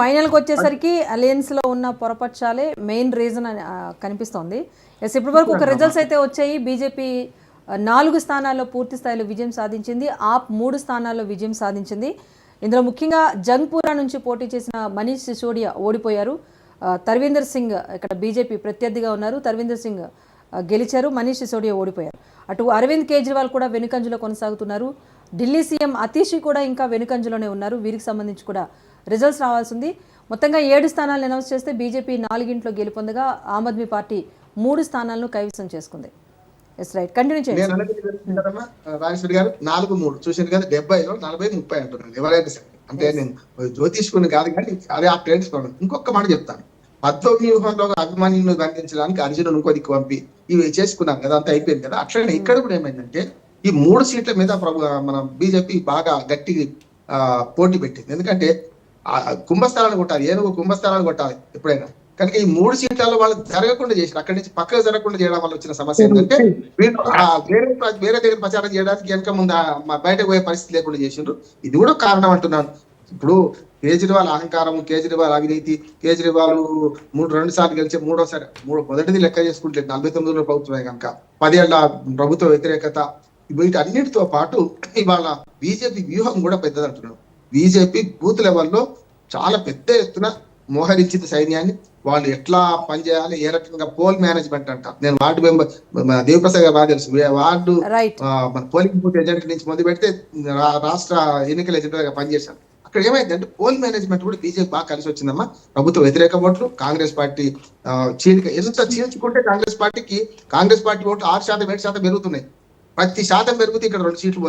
Final కి వచ్చేసరికి alliance లో ఉన్న పొరపక్షాలే మెయిన్ రీజన్ అని కనిపిస్తోంది. ఎస్, ఇప్పటి వరకు ఒక రిజల్ట్స్ అయితే వచ్చాయి. బీజేపీ 4 స్థానాల్లో పూర్తి స్థాయిలో విజయం సాధించింది. ఆప్ 3 స్థానాల్లో విజయం సాధించింది. ఇందులో ముఖ్యంగా జంగ్పూరా నుంచి పోటీ చేసిన మనీష్ సిసోడియా ఓడిపోయారు. తర్వీందర్ సింగ్ ఇక్కడ బీజేపీ ప్రత్యర్థిగా ఉన్నారు. తర్వీందర్ సింగ్ గెలిచారు, మనీష్ సిసోడియా ఓడిపోయారు. అటు అరవింద్ కేజ్రీవాల్ కూడా వెనుకంజలో కొనసాగుతున్నారు. ఢిల్లీ సీఎం అతీషి కూడా ఇంకా వెనుకంజలోనే ఉన్నారు. వీరికి సంబంధించి కూడా రిజల్ట్స్ రావాల్సి ఉంది. మొత్తంగా 7 స్థానాలను అనౌన్స్ చేస్తే బీజేపీ 4 గెలుపొందగా ఆమ్ ఆద్మీ పార్టీ 3 స్థానాలను కైవసం చేసుకుంది. ఎస్ రైట్, కంటిన్యూ చేయండి. రాజేశ్వరి గారు 4-3 చూసింది కదా, 70లో 40-30 అంటున్నాను ఎవరైనా సరే. అంటే నేను జ్యోతిష్కుని కాదు కానీ అదే ఆ ట్రెండ్స్. ఇంకొక మాట చెప్తాను, పద్మవ్యూహంలో అభిమానులను బంధించడానికి అర్జునుడు ఇంకో దిక్కు పంపి ఇవి చేసుకున్నాం కదా, అంతా అయిపోయింది కదా. అట్లనే ఇక్కడ కూడా ఏమైందంటే ఈ 3 సీట్ల మీద మన బీజేపీ బాగా గట్టి పోటీ పెట్టింది. ఎందుకంటే కుంభస్థానాలు కొట్టాలి, ఏనుగు కుంభస్థానాలు కొట్టాలి ఎప్పుడైనా. కనుక ఈ 3 సీట్లలో వాళ్ళు జరగకుండా చేశారు. అక్కడి నుంచి పక్కకు జరగకుండా చేయడం వల్ల వచ్చిన సమస్య ఏంటంటే వేరే దగ్గర ప్రచారం చేయడానికి వెనక ముందు బయటకు పోయే పరిస్థితి లేకుండా చేసిండ్రు. ఇది కూడా కారణం అంటున్నాను. ఇప్పుడు కేజ్రీవాల్ అహంకారం, కేజ్రీవాల్ అవినీతి, కేజ్రీవాల్ 2 సార్లు గెలిచే మొదటిది లెక్క చేసుకుంటే 49లో ప్రభుత్వమే కనుక 10 ఏళ్ల ప్రభుత్వ వ్యతిరేకత, వీటి అన్నిటితో పాటు ఇవాళ బీజేపీ వ్యూహం కూడా పెద్దదంటున్నాడు. బీజేపీ బూత్ లెవెల్లో చాలా పెద్ద ఎత్తున మోహరించింది సైన్యాన్ని. వాళ్ళు ఎట్లా పనిచేయాలి, ఏ రకంగా పోల్ మేనేజ్మెంట్ అంట. నేను వార్డు మెంబర్ దేవప్రసాద్ గారు బాగా తెలుసు. వార్డు మన పోలింగ్ బూత్ ఏజెంట్ నుంచి మొదలు పెడితే రాష్ట్ర ఎన్నికల ఏజెంట్ గా పనిచేశాను. అక్కడ ఏమైందంటే పోల్ మేనేజ్మెంట్ కూడా బీజేపీ బాగా కలిసి వచ్చిందమ్మా. ప్రభుత్వ వ్యతిరేక ఓట్లు కాంగ్రెస్ పార్టీ ఎంత చీల్చుకుంటే కాంగ్రెస్ పార్టీ ఓట్లు 6%, 7% పెరుగుతున్నాయి. ప్రతి శాతం పెరిగితే ఇక్కడ 2 సీట్లు